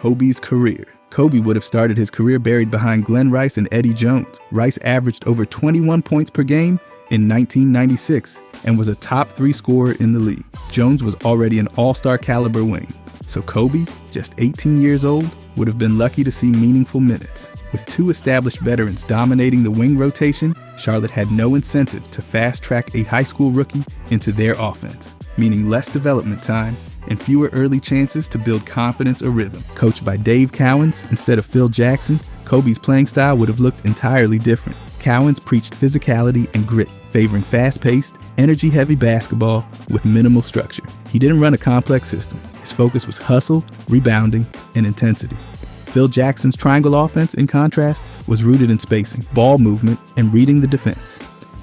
Kobe's career. Kobe would have started his career buried behind Glenn Rice and Eddie Jones. Rice averaged over 21 points per game in 1996 and was a top 3 scorer in the league. Jones was already an all-star caliber wing. So Kobe, just 18 years old, would have been lucky to see meaningful minutes. With 2 established veterans dominating the wing rotation, Charlotte had no incentive to fast-track a high school rookie into their offense, meaning less development time and fewer early chances to build confidence or rhythm. Coached by Dave Cowens instead of Phil Jackson, Kobe's playing style would have looked entirely different. Cowens preached physicality and grit, favoring fast-paced, energy-heavy basketball with minimal structure. He didn't run a complex system. His focus was hustle, rebounding, and intensity. Phil Jackson's triangle offense, in contrast, was rooted in spacing, ball movement, and reading the defense.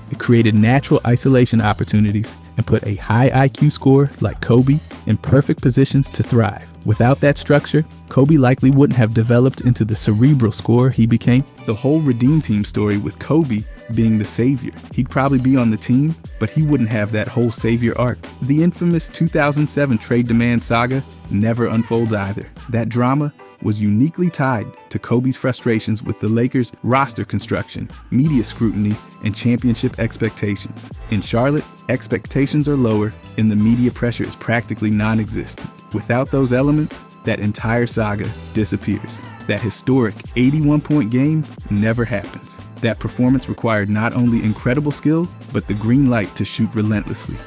It created natural isolation opportunities and put a high IQ scorer like Kobe in perfect positions to thrive. Without that structure, Kobe likely wouldn't have developed into the cerebral scorer he became. The whole Redeem Team story with Kobe being the savior. He'd probably be on the team, but he wouldn't have that whole savior arc. The infamous 2007 trade demand saga never unfolds either. That drama was uniquely tied to Kobe's frustrations with the Lakers' roster construction, media scrutiny, and championship expectations. In Charlotte, expectations are lower and the media pressure is practically non-existent. Without those elements, that entire saga disappears. That historic 81-point game never happens. That performance required not only incredible skill, but the green light to shoot relentlessly.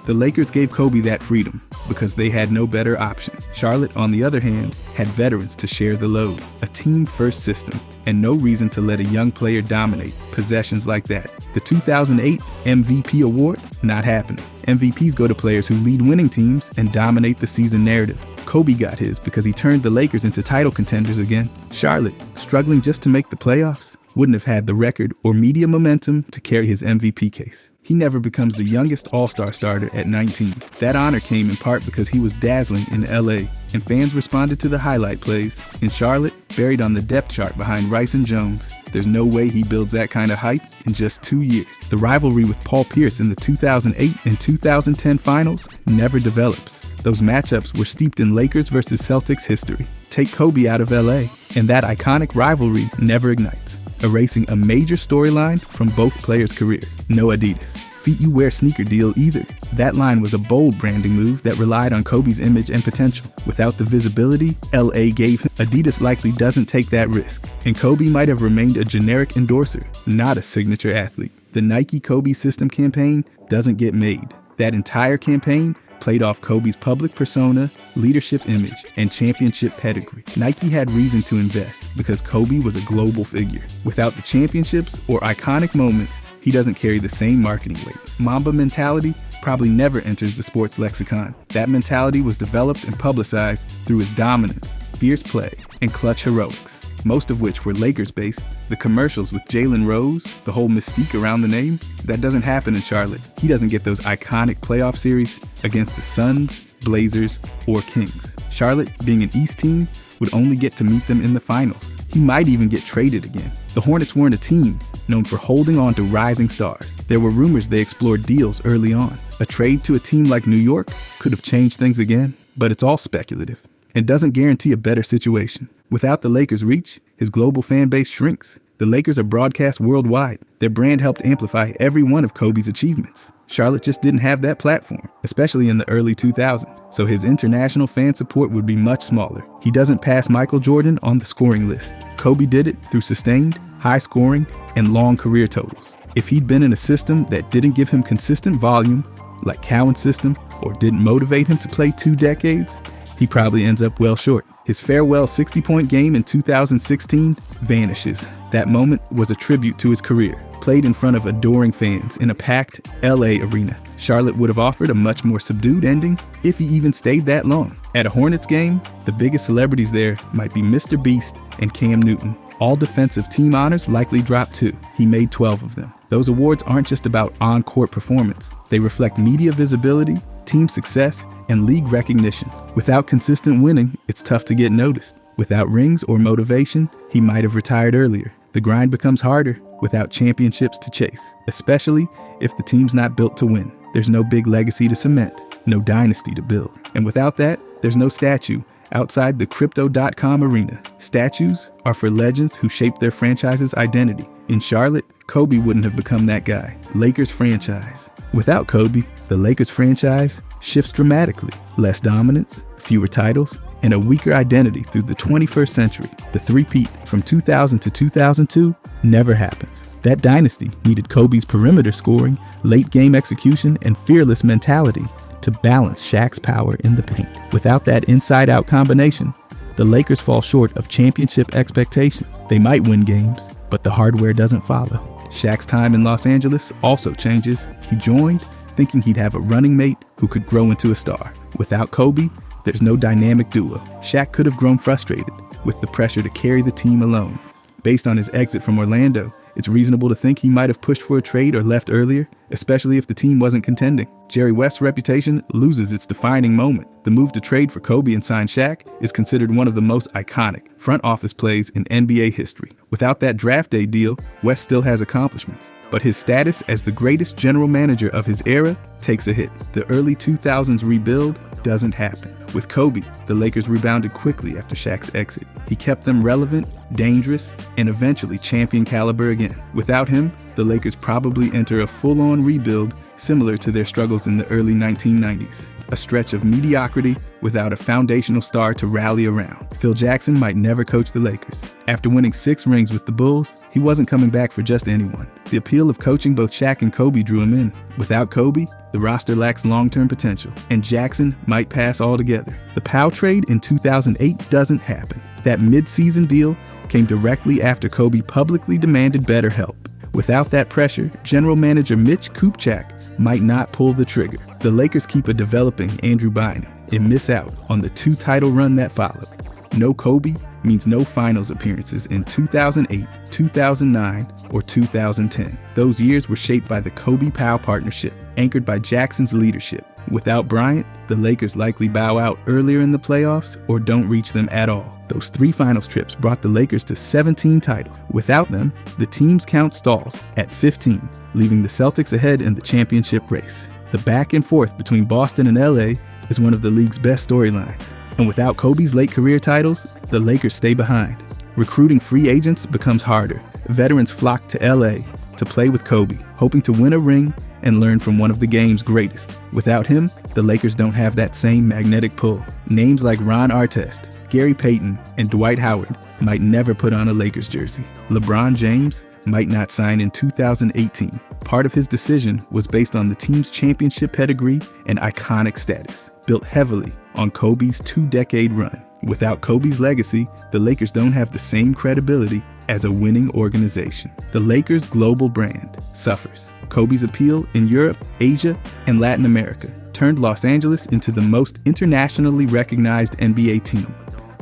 The Lakers gave Kobe that freedom because they had no better option. Charlotte, on the other hand, had veterans to share the load, a team-first system, and no reason to let a young player dominate possessions like that. The 2008 MVP award? Not happening. MVPs go to players who lead winning teams and dominate the season narrative. Kobe got his because he turned the Lakers into title contenders again. Charlotte, struggling just to make the playoffs, wouldn't have had the record or media momentum to carry his MVP case. He never becomes the youngest All-Star starter at 19. That honor came in part because he was dazzling in LA, and fans responded to the highlight plays. In Charlotte, buried on the depth chart behind Rice and Jones, there's no way he builds that kind of hype in just 2 years. The rivalry with Paul Pierce in the 2008 and 2010 finals never develops. Those matchups were steeped in Lakers versus Celtics history. Take Kobe out of LA, and that iconic rivalry never ignites, erasing a major storyline from both players' careers. No Adidas Feet You Wear sneaker deal either. That line was a bold branding move that relied on Kobe's image and potential. Without the visibility LA gave him, Adidas likely doesn't take that risk, and Kobe might have remained a generic endorser, not a signature athlete. The Nike Kobe System campaign doesn't get made. That entire campaign played off Kobe's public persona, leadership image, and championship pedigree. Nike had reason to invest because Kobe was a global figure. Without the championships or iconic moments, he doesn't carry the same marketing weight. Mamba mentality probably never enters the sports lexicon. That mentality was developed and publicized through his dominance, fierce play, and clutch heroics, most of which were Lakers-based. The commercials with Jalen Rose, the whole mystique around the name, that doesn't happen in Charlotte. He doesn't get those iconic playoff series against the Suns, Blazers, or Kings. Charlotte, being an East team, would only get to meet them in the finals. He might even get traded again. The Hornets weren't a team known for holding on to rising stars. There were rumors they explored deals early on. A trade to a team like New York could have changed things again, but it's all speculative and doesn't guarantee a better situation. Without the Lakers' reach, his global fan base shrinks. The Lakers are broadcast worldwide. Their brand helped amplify every one of Kobe's achievements. Charlotte just didn't have that platform, especially in the early 2000s, so his international fan support would be much smaller. He doesn't pass Michael Jordan on the scoring list. Kobe did it through sustained, high scoring, and long career totals. If he'd been in a system that didn't give him consistent volume, like Cowan's system, or didn't motivate him to play 2 decades, he probably ends up well short. His farewell 60-point game in 2016 vanishes. That moment was a tribute to his career, played in front of adoring fans in a packed LA arena. Charlotte would have offered a much more subdued ending if he even stayed that long. At a Hornets game, the biggest celebrities there might be Mr. Beast and Cam Newton. All defensive team honors likely dropped too. He made 12 of them. Those awards aren't just about on-court performance. They reflect media visibility, team success, and league recognition. Without consistent winning, it's tough to get noticed. Without rings or motivation, he might have retired earlier. The grind becomes harder without championships to chase, especially if the team's not built to win. There's no big legacy to cement, no dynasty to build. And without that, there's no statue Outside the crypto.com arena, statues are for legends who shaped their franchise's identity. In Charlotte, Kobe wouldn't have become that guy. Lakers franchise. Without Kobe, the Lakers franchise shifts dramatically. Less dominance, fewer titles, and a weaker identity through the 21st century. The three-peat from 2000 to 2002 never happens. That dynasty needed Kobe's perimeter scoring, late-game execution, and fearless mentality to balance Shaq's power in the paint. Without that inside-out combination, the Lakers fall short of championship expectations. They might win games, but the hardware doesn't follow. Shaq's time in Los Angeles also changes. He joined thinking he'd have a running mate who could grow into a star. Without Kobe, there's no dynamic duo. Shaq could have grown frustrated with the pressure to carry the team alone. Based on his exit from Orlando, it's reasonable to think he might have pushed for a trade or left earlier, especially if the team wasn't contending. Jerry West's reputation loses its defining moment. The move to trade for Kobe and sign Shaq is considered one of the most iconic front office plays in NBA history. Without that draft day deal, West still has accomplishments, but his status as the greatest general manager of his era takes a hit. The early 2000s rebuild doesn't happen. With Kobe, the Lakers rebounded quickly after Shaq's exit. He kept them relevant, dangerous, and eventually champion caliber again. Without him, the Lakers probably enter a full-on rebuild similar to their struggles in the early 1990s. A stretch of mediocrity without a foundational star to rally around. Phil Jackson might never coach the Lakers. After winning 6 rings with the Bulls, he wasn't coming back for just anyone. The appeal of coaching both Shaq and Kobe drew him in. Without Kobe, the roster lacks long-term potential, and Jackson might pass altogether. The Powell trade in 2008 doesn't happen. That mid-season deal came directly after Kobe publicly demanded better help. Without that pressure, general manager Mitch Kupchak might not pull the trigger. The Lakers keep a developing Andrew Bynum and miss out on the 2-title run that followed. No Kobe means no finals appearances in 2008, 2009, or 2010. Those years were shaped by the Kobe-Powell partnership, anchored by Jackson's leadership. Without Bryant, the Lakers likely bow out earlier in the playoffs or don't reach them at all. Those 3 finals trips brought the Lakers to 17 titles. Without them, the team's count stalls at 15, leaving the Celtics ahead in the championship race. The back and forth between Boston and LA is one of the league's best storylines. And without Kobe's late career titles, the Lakers stay behind. Recruiting free agents becomes harder. Veterans flock to LA to play with Kobe, hoping to win a ring and learn from one of the game's greatest. Without him, the Lakers don't have that same magnetic pull. Names like Ron Artest, Gary Payton, and Dwight Howard might never put on a Lakers jersey. LeBron James might not sign in 2018. Part of his decision was based on the team's championship pedigree and iconic status, built heavily on Kobe's 2-decade run. Without Kobe's legacy, the Lakers don't have the same credibility as a winning organization. The Lakers' global brand suffers. Kobe's appeal in Europe, Asia, and Latin America turned Los Angeles into the most internationally recognized NBA team.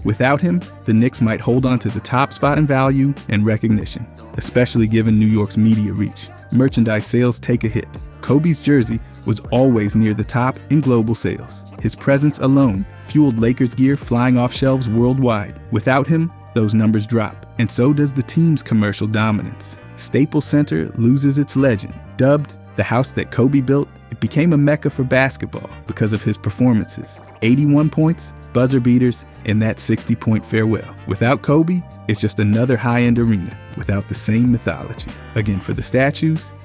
Without him, the Knicks might hold on to the top spot in value and recognition, especially given New York's media reach. Merchandise sales take a hit. Kobe's jersey was always near the top in global sales. His presence alone fueled Lakers gear flying off shelves worldwide. Without him, those numbers drop, and so does the team's commercial dominance. Staples Center loses its legend. Dubbed the house that Kobe built, it became a mecca for basketball because of his performances. 81 points, buzzer beaters, and that 60-point farewell. Without Kobe, it's just another high-end arena without the same mythology. Again, for the statues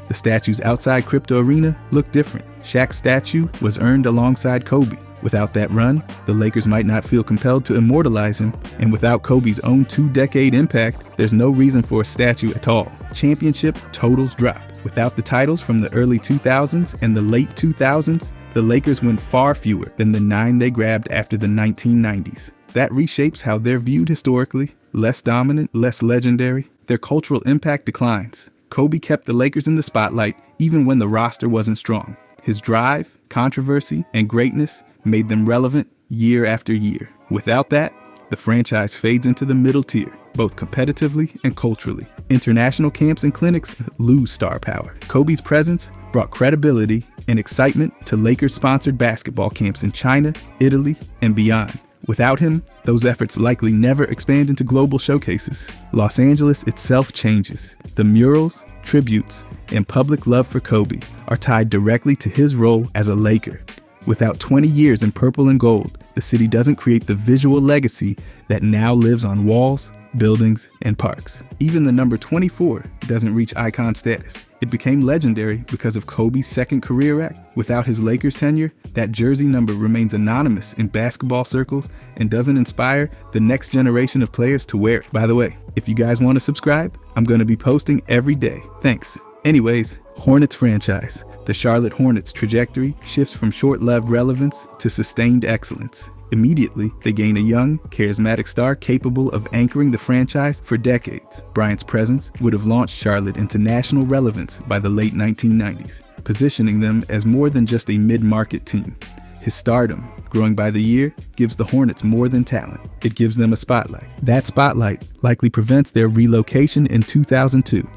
outside Crypto Arena look different. Shaq's statue was earned alongside Kobe. Without that run, the Lakers might not feel compelled to immortalize him, and without Kobe's own 2-decade impact, there's no reason for a statue at all. Championship totals drop. Without the titles from the early 2000s and the late 2000s, the Lakers win far fewer than the 9 they grabbed after the 1990s. That reshapes how they're viewed historically. Less dominant, less legendary, their cultural impact declines. Kobe kept the Lakers in the spotlight even when the roster wasn't strong. His drive, controversy, and greatness made them relevant year after year. Without that, the franchise fades into the middle tier, both competitively and culturally. International camps and clinics lose star power. Kobe's presence brought credibility and excitement to Lakers-sponsored basketball camps in China, Italy, and beyond. Without him, those efforts likely never expand into global showcases. Los Angeles itself changes. The murals, tributes, and public love for Kobe are tied directly to his role as a Laker. Without 20 years in purple and gold, the city doesn't create the visual legacy that now lives on walls, buildings, and parks. Even the number 24 doesn't reach icon status. It became legendary because of Kobe's second career act. Without his Lakers tenure, that jersey number remains anonymous in basketball circles and doesn't inspire the next generation of players to wear it. By the way, if you guys want to subscribe, I'm going to be posting every day. Thanks. Anyways, Hornets franchise. The Charlotte Hornets' trajectory shifts from short-lived relevance to sustained excellence. Immediately, they gain a young, charismatic star capable of anchoring the franchise for decades. Bryant's presence would have launched Charlotte into national relevance by the late 1990s, positioning them as more than just a mid-market team. His stardom, growing by the year, gives the Hornets more than talent. It gives them a spotlight. That spotlight likely prevents their relocation in 2002.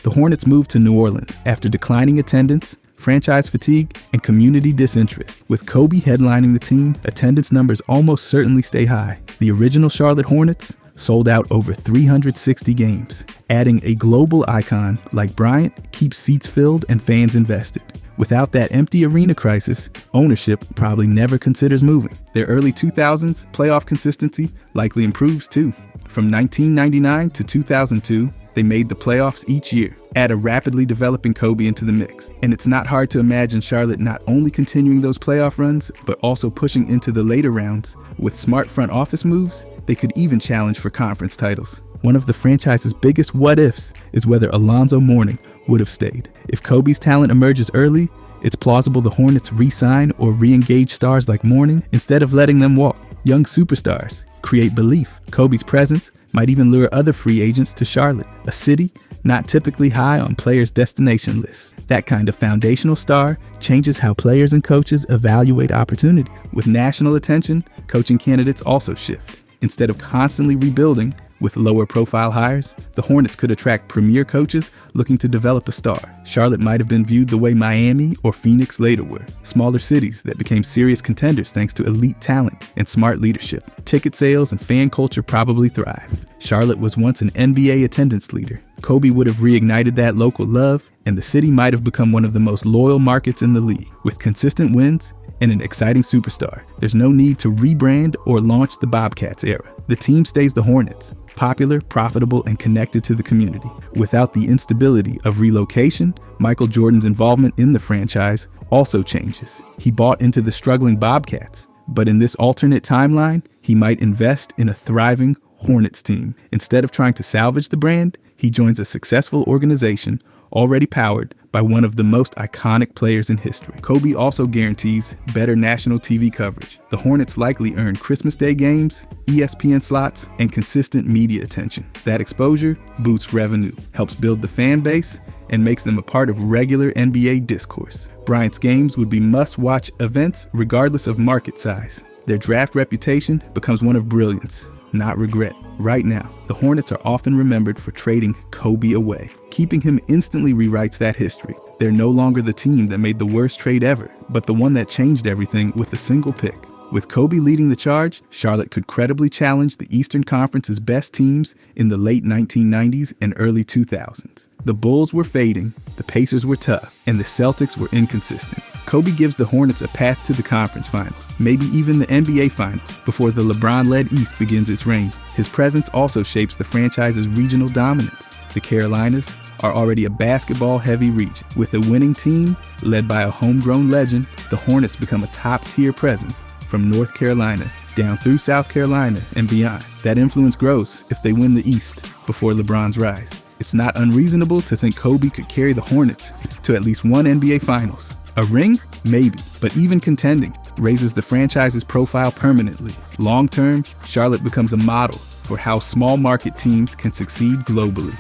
The Hornets moved to New Orleans after declining attendance, franchise fatigue, and community disinterest. With Kobe headlining the team, attendance numbers almost certainly stay high. The original Charlotte Hornets sold out over 360 games. Adding a global icon like Bryant keeps seats filled and fans invested. Without that empty arena crisis, ownership probably never considers moving. Their early 2000s playoff consistency likely improves too. From 1999 to 2002, they made the playoffs each year. Add a rapidly developing Kobe into the mix, and it's not hard to imagine Charlotte not only continuing those playoff runs, but also pushing into the later rounds. With smart front office moves, they could even challenge for conference titles. One of the franchise's biggest what-ifs is whether Alonzo Mourning would have stayed. If Kobe's talent emerges early, it's plausible the Hornets re-sign or re-engage stars like Mourning instead of letting them walk. Young superstars create belief. Kobe's presence might even lure other free agents to Charlotte, a city not typically high on players' destination lists. That kind of foundational star changes how players and coaches evaluate opportunities. With national attention, coaching candidates also shift. Instead of constantly rebuilding with lower profile hires, the Hornets could attract premier coaches looking to develop a star. Charlotte might have been viewed the way Miami or Phoenix later were, smaller cities that became serious contenders thanks to elite talent and smart leadership. Ticket sales and fan culture probably thrive. Charlotte was once an NBA attendance leader. Kobe would have reignited that local love, and the city might have become one of the most loyal markets in the league. With consistent wins and an exciting superstar, there's no need to rebrand or launch the Bobcats era. The team stays the Hornets, popular, profitable, and connected to the community. Without the instability of relocation, Michael Jordan's involvement in the franchise also changes. He bought into the struggling Bobcats, but in this alternate timeline, he might invest in a thriving Hornets team. Instead of trying to salvage the brand, he joins a successful organization already powered by one of the most iconic players in history. Kobe also guarantees better national TV coverage. The Hornets likely earn Christmas Day games, ESPN slots, and consistent media attention. That exposure boosts revenue, helps build the fan base, and makes them a part of regular NBA discourse. Bryant's games would be must-watch events regardless of market size. Their draft reputation becomes one of brilliance, not regret. Right now, the Hornets are often remembered for trading Kobe away. Keeping him instantly rewrites that history. They're no longer the team that made the worst trade ever, but the one that changed everything with a single pick. With Kobe leading the charge, Charlotte could credibly challenge the Eastern Conference's best teams in the late 1990s and early 2000s. The Bulls were fading, the Pacers were tough, and the Celtics were inconsistent. Kobe gives the Hornets a path to the conference finals, maybe even the NBA finals, before the LeBron-led East begins its reign. His presence also shapes the franchise's regional dominance. The Carolinas are already a basketball-heavy region. With a winning team led by a homegrown legend, the Hornets become a top-tier presence from North Carolina down through South Carolina and beyond. That influence grows if they win the East before LeBron's rise. It's not unreasonable to think Kobe could carry the Hornets to at least one NBA Finals. A ring? Maybe, but even contending raises the franchise's profile permanently. Long-term, Charlotte becomes a model for how small market teams can succeed globally.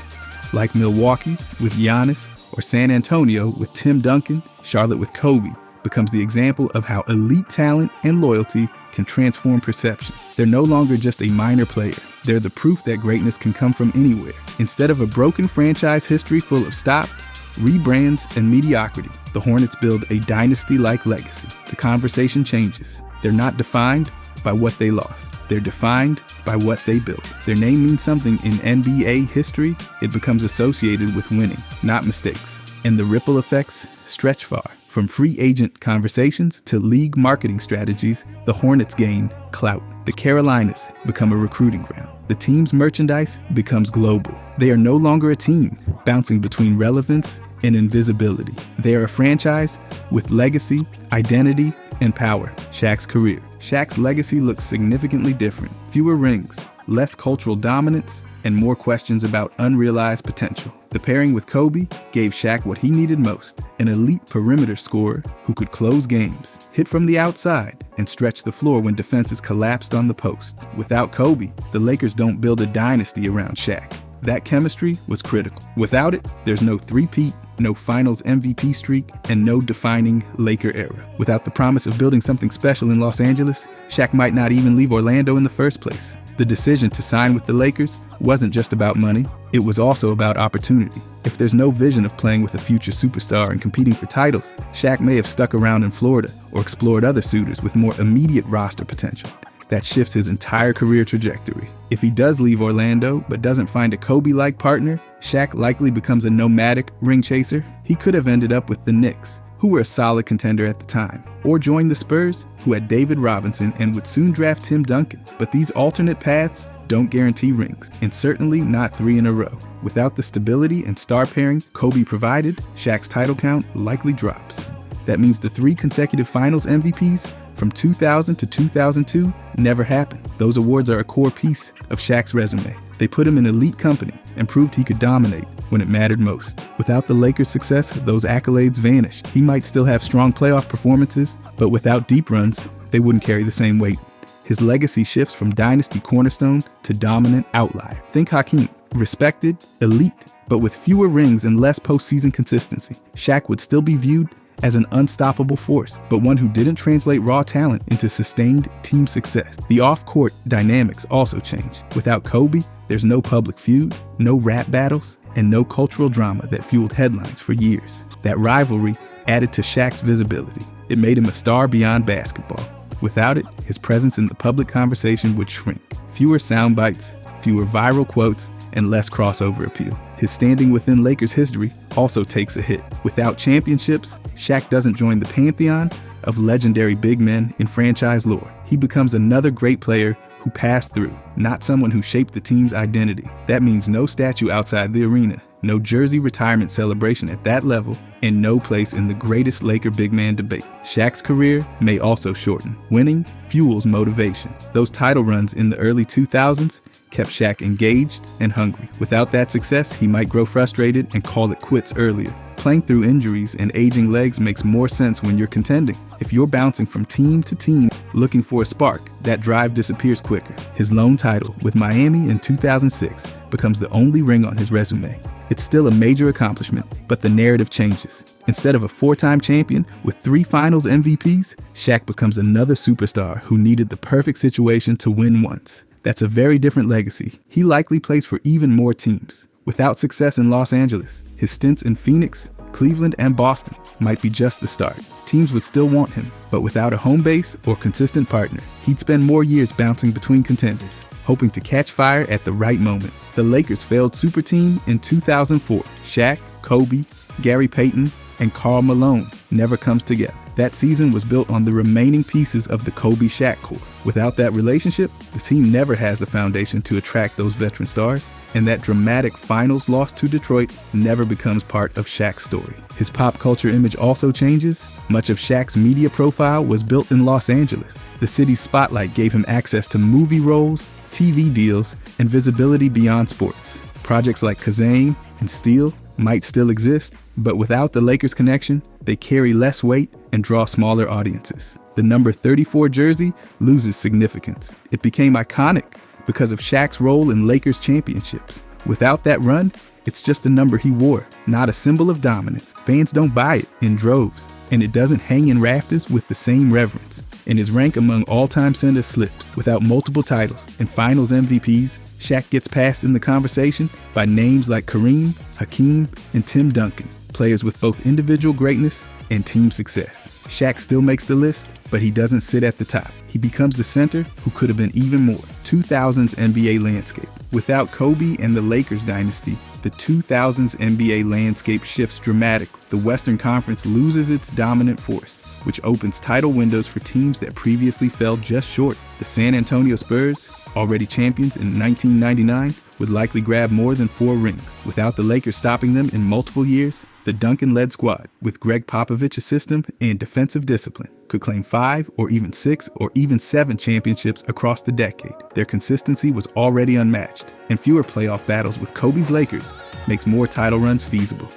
Like Milwaukee with Giannis or San Antonio with Tim Duncan, Charlotte with Kobe becomes the example of how elite talent and loyalty can transform perception. They're no longer just a minor player. They're the proof that greatness can come from anywhere. Instead of a broken franchise history full of stops, rebrands, and mediocrity, the Hornets build a dynasty-like legacy. The conversation changes. They're not defined by what they lost. They're defined by what they built. Their name means something in NBA history. It becomes associated with winning, not mistakes. And the ripple effects stretch far. From free agent conversations to league marketing strategies, the Hornets gain clout. The Carolinas become a recruiting ground. The team's merchandise becomes global. They are no longer a team bouncing between relevance and invisibility. They are a franchise with legacy, identity, and power. Shaq's career. Shaq's legacy looks significantly different. Fewer rings, less cultural dominance, and more questions about unrealized potential. The pairing with Kobe gave Shaq what he needed most, an elite perimeter scorer who could close games, hit from the outside, and stretch the floor when defenses collapsed on the post. Without Kobe, the Lakers don't build a dynasty around Shaq. That chemistry was critical. Without it, there's no three-peat, no finals MVP streak, and no defining Laker era. Without the promise of building something special in Los Angeles, Shaq might not even leave Orlando in the first place. The decision to sign with the Lakers wasn't just about money, it was also about opportunity. If there's no vision of playing with a future superstar and competing for titles, Shaq may have stuck around in Florida or explored other suitors with more immediate roster potential. That shifts his entire career trajectory. If he does leave Orlando but doesn't find a Kobe-like partner, Shaq likely becomes a nomadic ring chaser. He could have ended up with the Knicks, who were a solid contender at the time, or join the Spurs, who had David Robinson and would soon draft Tim Duncan. But these alternate paths don't guarantee rings, and certainly not 3 in a row. Without the stability and star pairing Kobe provided, Shaq's title count likely drops. That means the 3 consecutive finals MVPs from 2000 to 2002 never happened. Those awards are a core piece of Shaq's resume. They put him in elite company and proved he could dominate when it mattered most. Without the Lakers' success, those accolades vanished. He might still have strong playoff performances, but without deep runs, they wouldn't carry the same weight. His legacy shifts from dynasty cornerstone to dominant outlier. Think Hakeem, respected, elite, but with fewer rings and less postseason consistency. Shaq would still be viewed as an unstoppable force, but one who didn't translate raw talent into sustained team success. The off-court dynamics also change. Without Kobe, there's no public feud, no rap battles, and no cultural drama that fueled headlines for years. That rivalry added to Shaq's visibility. It made him a star beyond basketball. Without it, his presence in the public conversation would shrink. Fewer sound bites, fewer viral quotes, and less crossover appeal. His standing within Lakers history also takes a hit. Without championships, Shaq doesn't join the pantheon of legendary big men in franchise lore. He becomes another great player who passed through, not someone who shaped the team's identity. That means no statue outside the arena, no jersey retirement celebration at that level, and no place in the greatest Laker big man debate. Shaq's career may also shorten. Winning fuels motivation. Those title runs in the early 2000s kept Shaq engaged and hungry. Without that success, he might grow frustrated and call it quits earlier. Playing through injuries and aging legs makes more sense when you're contending. If you're bouncing from team to team looking for a spark, that drive disappears quicker. His lone title with Miami in 2006 becomes the only ring on his resume. It's still a major accomplishment, but the narrative changes. Instead of a 4-time champion with 3 finals MVPs, Shaq becomes another superstar who needed the perfect situation to win once. That's a very different legacy. He likely plays for even more teams. Without success in Los Angeles, his stints in Phoenix, Cleveland, and Boston might be just the start. Teams would still want him, but without a home base or consistent partner, he'd spend more years bouncing between contenders, hoping to catch fire at the right moment. The Lakers' failed superteam in 2004, Shaq, Kobe, Gary Payton, and Karl Malone, never comes together. That season was built on the remaining pieces of the Kobe-Shaq core. Without that relationship, the team never has the foundation to attract those veteran stars, and that dramatic finals loss to Detroit never becomes part of Shaq's story. His pop culture image also changes. Much of Shaq's media profile was built in Los Angeles. The city's spotlight gave him access to movie roles, TV deals, and visibility beyond sports. Projects like Kazam and Steel might still exist, but without the Lakers connection, they carry less weight and draw smaller audiences. The number 34 jersey loses significance. It became iconic because of Shaq's role in Lakers championships. Without that run, it's just a number he wore, not a symbol of dominance. Fans don't buy it in droves, and it doesn't hang in rafters with the same reverence. And his rank among all-time centers slips. Without multiple titles and finals MVPs, Shaq gets passed in the conversation by names like Kareem, Hakeem, and Tim Duncan. players with both individual greatness and team success. Shaq still makes the list, but he doesn't sit at the top. He becomes the center who could have been even more. 2000s NBA landscape. Without Kobe and the Lakers dynasty, the 2000s NBA landscape shifts dramatically. The Western Conference loses its dominant force, which opens title windows for teams that previously fell just short. The San Antonio Spurs, already champions in 1999, would likely grab more than 4 rings. Without the Lakers stopping them in multiple years, the Duncan-led squad, with Greg Popovich's system and defensive discipline, could claim 5 or even 6 or even 7 championships across the decade. Their consistency was already unmatched, and fewer playoff battles with Kobe's Lakers makes more title runs feasible.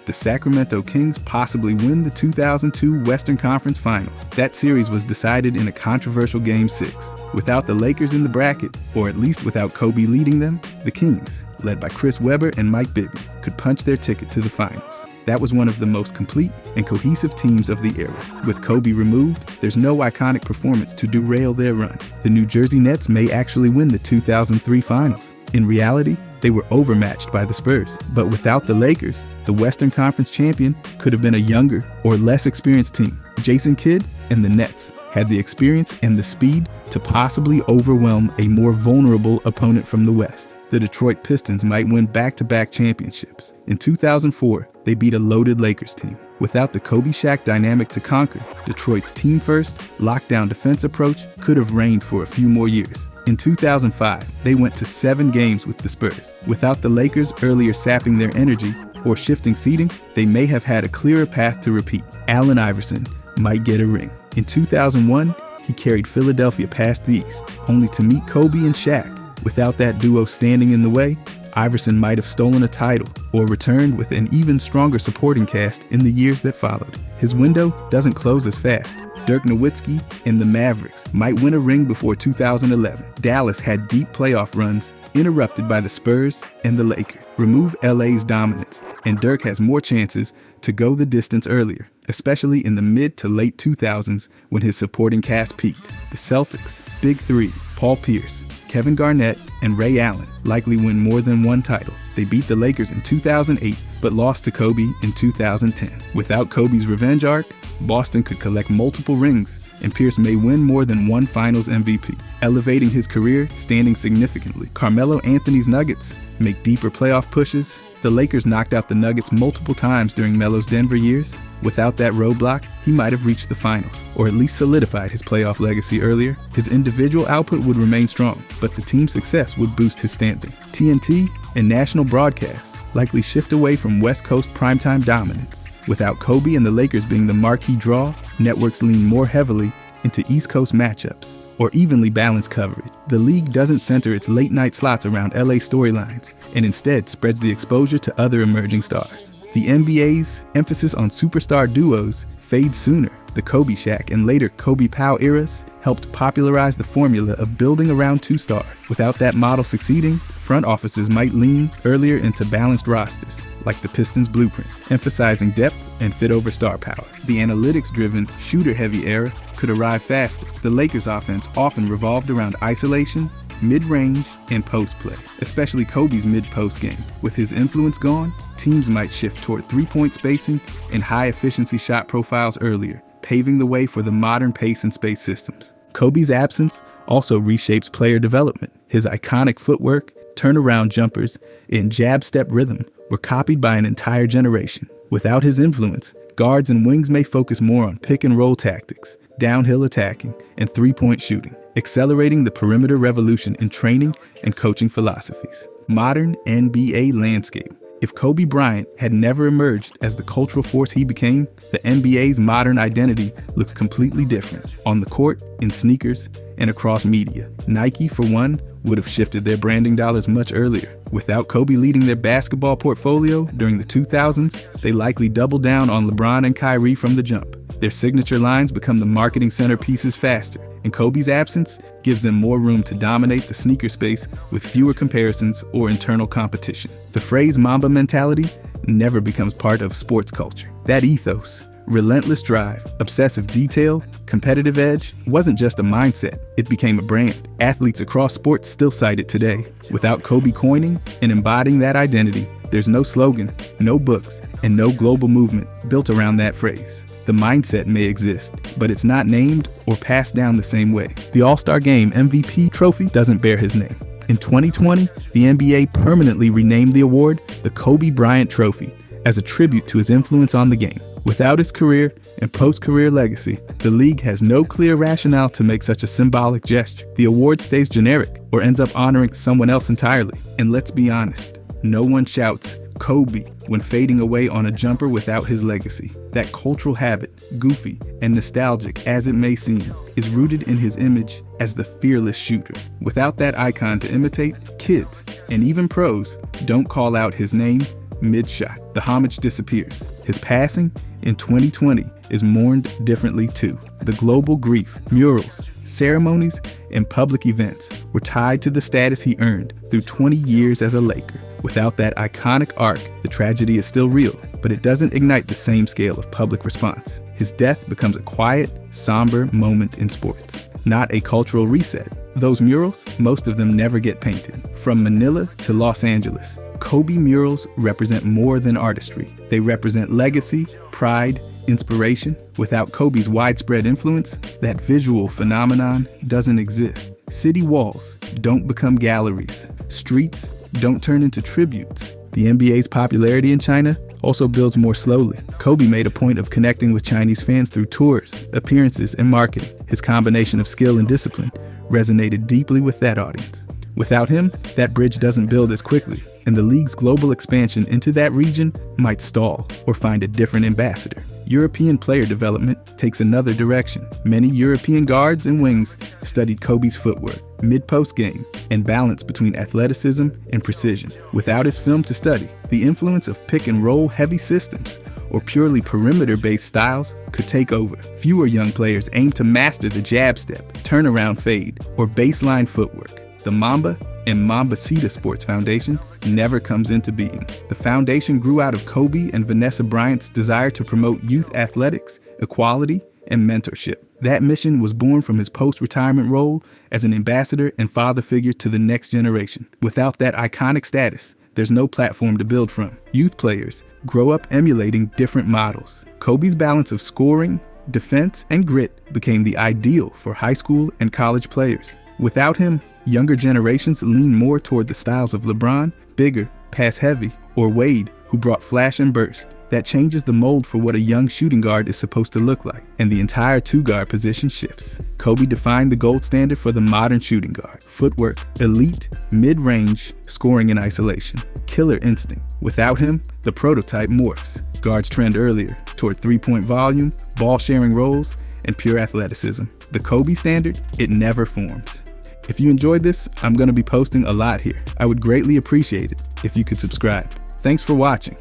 The Sacramento Kings possibly win the 2002 Western Conference Finals. That series was decided in a controversial Game 6. Without the Lakers in the bracket, or at least without Kobe leading them, the Kings, led by Chris Webber and Mike Bibby, could punch their ticket to the finals. That was one of the most complete and cohesive teams of the era. With Kobe removed, there's no iconic performance to derail their run. The New Jersey Nets may actually win the 2003 Finals. In reality, they were overmatched by the Spurs, but without the Lakers, the Western Conference champion could have been a younger or less experienced team. Jason Kidd and the Nets had the experience and the speed to possibly overwhelm a more vulnerable opponent from the West. The Detroit Pistons might win back-to-back championships. In 2004, they beat a loaded Lakers team. Without the Kobe-Shaq dynamic to conquer, Detroit's team-first, lockdown defense approach could have reigned for a few more years. In 2005, they went to 7 games with the Spurs. Without the Lakers earlier sapping their energy or shifting seeding, they may have had a clearer path to repeat. Allen Iverson might get a ring. In 2001, he carried Philadelphia past the East, only to meet Kobe and Shaq. Without that duo standing in the way, Iverson might have stolen a title or returned with an even stronger supporting cast in the years that followed. His window doesn't close as fast. Dirk Nowitzki and the Mavericks might win a ring before 2011. Dallas had deep playoff runs interrupted by the Spurs and the Lakers. Remove LA's dominance, and Dirk has more chances to go the distance earlier, especially in the mid to late 2000s when his supporting cast peaked. The Celtics, Big Three, Paul Pierce, Kevin Garnett, and Ray Allen likely win more than one title. They beat the Lakers in 2008, but lost to Kobe in 2010. Without Kobe's revenge arc, Boston could collect multiple rings, and Pierce may win more than one Finals MVP, elevating his career standing significantly. Carmelo Anthony's Nuggets make deeper playoff pushes. The Lakers knocked out the Nuggets multiple times during Melo's Denver years. Without that roadblock, he might have reached the finals, or at least solidified his playoff legacy earlier. His individual output would remain strong, but the team success would boost his standing. TNT and national broadcasts likely shift away from West Coast primetime dominance. Without Kobe and the Lakers being the marquee draw, networks lean more heavily into East Coast matchups or evenly balanced coverage. The league doesn't center its late-night slots around LA storylines and instead spreads the exposure to other emerging stars. The NBA's emphasis on superstar duos fades sooner. The Kobe Shaq and later Kobe Powell eras helped popularize the formula of building around two stars. Without that model succeeding, front offices might lean earlier into balanced rosters, like the Pistons' blueprint, emphasizing depth and fit over star power. The analytics-driven, shooter-heavy era could arrive faster. The Lakers' offense often revolved around isolation, mid-range, and post-play, especially Kobe's mid-post game. With his influence gone, teams might shift toward three-point spacing and high-efficiency shot profiles earlier, paving the way for the modern pace and space systems. Kobe's absence also reshapes player development. His iconic footwork, turnaround jumpers, and jab step rhythm were copied by an entire generation. Without his influence, guards and wings may focus more on pick and roll tactics, downhill attacking, and three-point shooting, accelerating the perimeter revolution in training and coaching philosophies. Modern NBA landscape. If Kobe Bryant had never emerged as the cultural force he became, the NBA's modern identity looks completely different. On the court, in sneakers, and across media. Nike, for one, would have shifted their branding dollars much earlier. Without Kobe leading their basketball portfolio during the 2000s, they likely doubled down on LeBron and Kyrie from the jump. Their signature lines become the marketing centerpieces faster, and Kobe's absence gives them more room to dominate the sneaker space with fewer comparisons or internal competition. The phrase Mamba mentality never becomes part of sports culture. That ethos, relentless drive, obsessive detail, competitive edge, wasn't just a mindset, it became a brand. Athletes across sports still cite it today. Without Kobe coining and embodying that identity, There's no slogan, no books, and no global movement built around that phrase. The mindset may exist, but it's not named or passed down the same way. The All-Star Game MVP trophy doesn't bear his name. In 2020, the NBA permanently renamed the award the Kobe Bryant Trophy as a tribute to his influence on the game. Without his career and post-career legacy, the league has no clear rationale to make such a symbolic gesture. The award stays generic or ends up honoring someone else entirely. And let's be honest, no one shouts Kobe when fading away on a jumper without his legacy. That cultural habit, goofy and nostalgic as it may seem, is rooted in his image as the fearless shooter. Without that icon to imitate, kids and even pros don't call out his name mid-shot. The homage disappears. His passing in 2020 is mourned differently too. The global grief, murals, ceremonies, and public events were tied to the status he earned through 20 years as a Laker. Without that iconic arc, the tragedy is still real, but it doesn't ignite the same scale of public response. His death becomes a quiet, somber moment in sports, not a cultural reset. Those murals, most of them never get painted. From Manila to Los Angeles, Kobe murals represent more than artistry. They represent legacy, pride, inspiration. Without Kobe's widespread influence, that visual phenomenon doesn't exist. City walls don't become galleries. Streets don't turn into tributes. The NBA's popularity in China also builds more slowly. Kobe made a point of connecting with Chinese fans through tours, appearances, and marketing. His combination of skill and discipline resonated deeply with that audience. Without him, that bridge doesn't build as quickly, and the league's global expansion into that region might stall or find a different ambassador. European player development takes another direction. Many European guards and wings studied Kobe's footwork, mid-post game, and balance between athleticism and precision. Without his film to study, the influence of pick-and-roll heavy systems or purely perimeter-based styles could take over. Fewer young players aim to master the jab step, turnaround fade, or baseline footwork. The Mamba and Mambacita Sports Foundation never comes into being. The foundation grew out of Kobe and Vanessa Bryant's desire to promote youth athletics, equality, and mentorship. That mission was born from his post-retirement role as an ambassador and father figure to the next generation. Without that iconic status, there's no platform to build from. Youth players grow up emulating different models. Kobe's balance of scoring, defense, and grit became the ideal for high school and college players. Without him, younger generations lean more toward the styles of LeBron, bigger, pass-heavy, or Wade, who brought flash and burst. That changes the mold for what a young shooting guard is supposed to look like, and the entire two-guard position shifts. Kobe defined the gold standard for the modern shooting guard. Footwork, elite, mid-range, scoring in isolation, killer instinct. Without him, the prototype morphs. Guards trend earlier toward three-point volume, ball-sharing roles, and pure athleticism. The Kobe standard, it never forms. If you enjoyed this, I'm going to be posting a lot here. I would greatly appreciate it if you could subscribe. Thanks for watching.